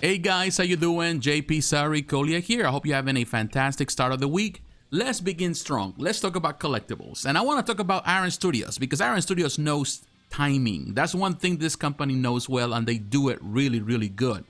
Hey guys, how you doing? jpsarrireviews here. I hope you're having a fantastic start of the week. Let's begin strong. Let's talk about collectibles. And I want to talk about Iron Studios because Iron Studios knows timing. That's one thing this company knows well, and they do it really, really good.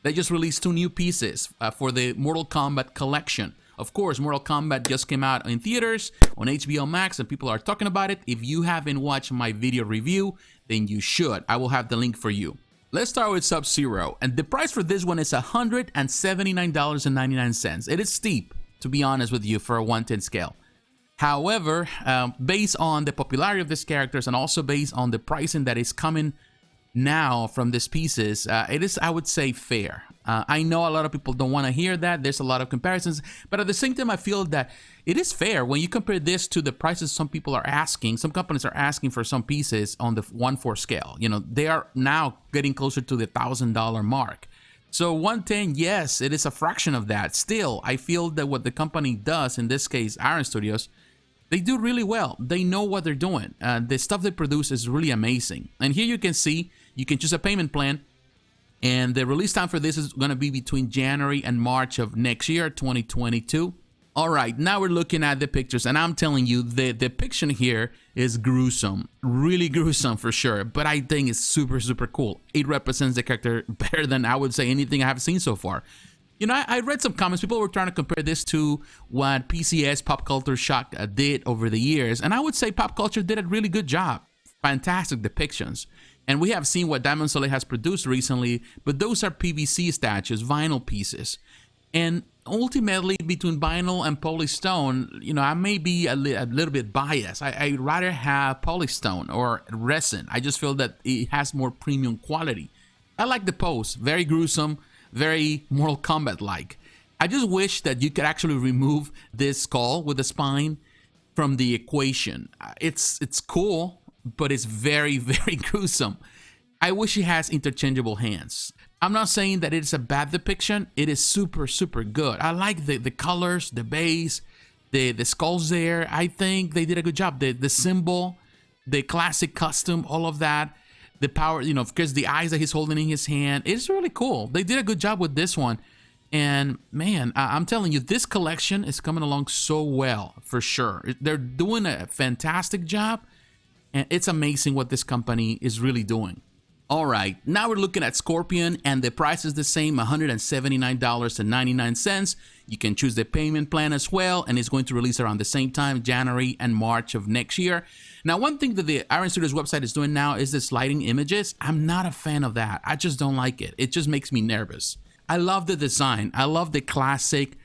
They just released 2 new pieces for the Mortal Kombat collection. Of course, Mortal Kombat just came out in theaters on HBO Max and people are talking about it. If you haven't watched my video review, then you should. I will have the link for you. Let's start with SubZero, and the price for this one is $179.99. It is steep, to be honest with you, for a 1/10 scale. However, based on the popularity of these characters and also based on the pricing that is coming now from these pieces, it is, I would say, fair. I know a lot of people don't want to hear that. There's a lot of comparisons, but at the same time, I feel that it is fair when you compare this to the prices some people are asking. Some companies are asking for some pieces on the 1/4 scale. You know, they are now getting closer to the $1,000 mark. So 110, yes, it is a fraction of that. Still, I feel that what the company does, in this case, Iron Studios, they do really well. They know what they're doing. The stuff they produce is really amazing. And here you can see, you can choose a payment plan. And the release time for this is going to be between January and March of next year, 2022. All right, now we're looking at the pictures, and I'm telling you, the depiction here is gruesome. Really gruesome for sure, but I think it's super, super cool. It represents the character better than I would say anything I have seen so far. You know, I read some comments. People were trying to compare this to what PCS, Pop Culture Shock, did over the years, and I would say Pop Culture did a really good job. Fantastic depictions. And we have seen what Diamond Soleil has produced recently, but those are PVC statues, vinyl pieces. And ultimately, between vinyl and polystone, you know, I may be a little bit biased. I'd rather have polystone or resin. I just feel that it has more premium quality. I like the pose, very gruesome, very Mortal Kombat-like. I just wish that you could actually remove this skull with the spine from the equation. It's cool, but it's very, very gruesome. I wish he has interchangeable hands. I'm not saying that it's a bad depiction. It is super, super good. I like the colors, the base, the skulls there. I think they did a good job. The symbol, the classic costume, all of that. The power, you know, because the eyes that he's holding in his hand. It's really cool. They did a good job with this one. And man, I'm telling you, this collection is coming along so well, for sure. They're doing a fantastic job. And it's amazing what this company is really doing. All right, now we're looking at Scorpion, and the price is the same, $179.99. You can choose the payment plan as well, and it's going to release around the same time, January and March of next year. Now, one thing that the Iron Studios website is doing now is the sliding images. I'm not a fan of that. I just don't like it. It just makes me nervous. I love the design. I love the classic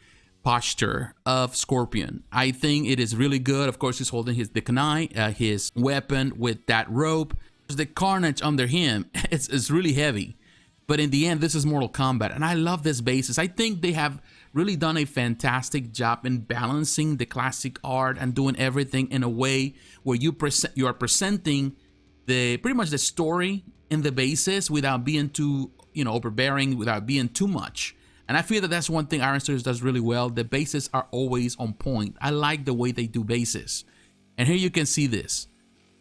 posture of Scorpion. I think it is really good. Of course, he's holding the kunai, his weapon with that rope. The carnage under him, it's really heavy. But in the end, this is Mortal Kombat, and I love this basis. I think they have really done a fantastic job in balancing the classic art and doing everything in a way where you are presenting pretty much the story in the basis without being too, you know, overbearing, without being too much. And I feel that that's one thing Iron Studios does really well. The bases are always on point. I like the way they do bases. And here you can see this.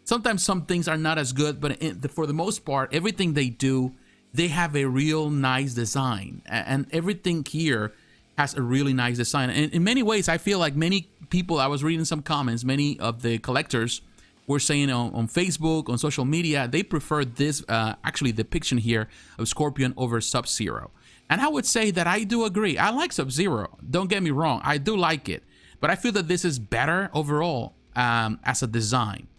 Sometimes some things are not as good, but for the most part, everything they do, they have a real nice design. And everything here has a really nice design. And in many ways, I feel like many people, I was reading some comments, many of the collectors were saying on Facebook, on social media, they prefer this actually depiction here of Scorpion over SubZero. And I would say that I do agree. I like SubZero. Don't get me wrong. I do like it. But I feel that this is better overall as a design.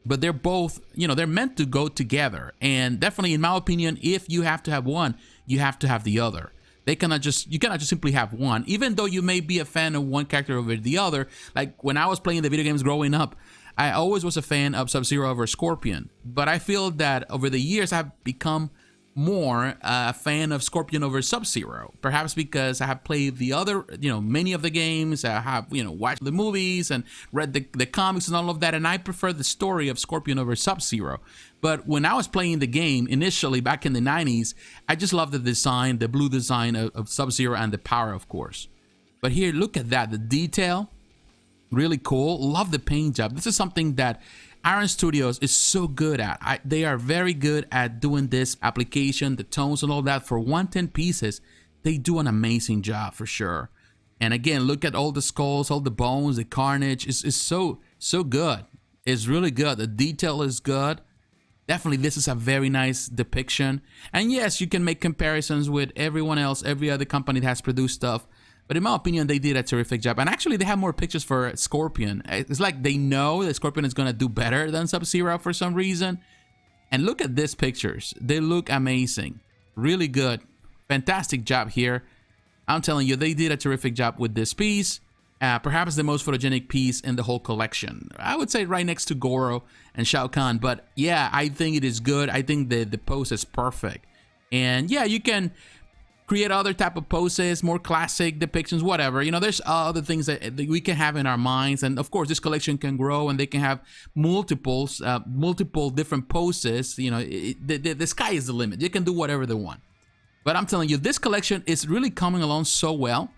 But they're both, you know, they're meant to go together. And definitely, in my opinion, if you have to have one, you have to have the other. You cannot just simply have one. Even though you may be a fan of one character over the other. Like when I was playing the video games growing up, I always was a fan of SubZero over Scorpion. But I feel that over the years, I've become more a fan of Scorpion over SubZero. Perhaps because I have played the other, you know, many of the games. I have, you know, watched the movies and read the comics and all of that. And I prefer the story of Scorpion over SubZero. But when I was playing the game initially back in the 90s, I just loved the design, the blue design of SubZero and the power, of course. But here, look at that. The detail, really cool. Love the paint job. This is something that Iron Studios is so good at. They are very good at doing this application, the tones and all that. For 110 pieces, they do an amazing job for sure. And again, look at all the skulls, all the bones, the carnage. It's so good. It's really good. The detail is good. Definitely, this is a very nice depiction. And yes, you can make comparisons with everyone else, every other company that has produced stuff. But in my opinion, they did a terrific job. And actually, they have more pictures for Scorpion. It's like they know that Scorpion is going to do better than SubZero for some reason. And look at these pictures. They look amazing. Really good. Fantastic job here. I'm telling you, they did a terrific job with this piece. Perhaps the most photogenic piece in the whole collection. I would say right next to Goro and Shao Kahn. But yeah, I think it is good. I think the pose is perfect. And yeah, you can create other type of poses, more classic depictions, whatever. You know, there's other things that we can have in our minds. And of course, this collection can grow and they can have multiple different poses. You know, the sky is the limit. You can do whatever they want. But I'm telling you, this collection is really coming along so well.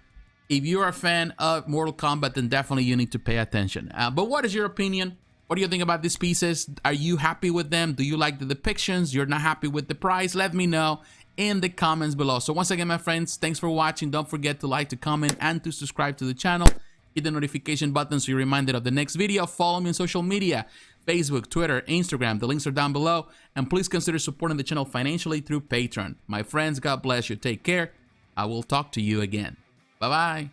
If you're a fan of Mortal Kombat, then definitely you need to pay attention. But what is your opinion? What do you think about these pieces? Are you happy with them? Do you like the depictions? You're not happy with the price? Let me know in the comments below. So once again, my friends, thanks for watching. Don't forget to like, to comment, and to subscribe to the channel. Hit the notification button so you're reminded of the next video. Follow me on social media, Facebook, Twitter, Instagram. The links are down below. And please consider supporting the channel financially through Patreon. My friends, God bless you. Take care. I will talk to you again. Bye-bye.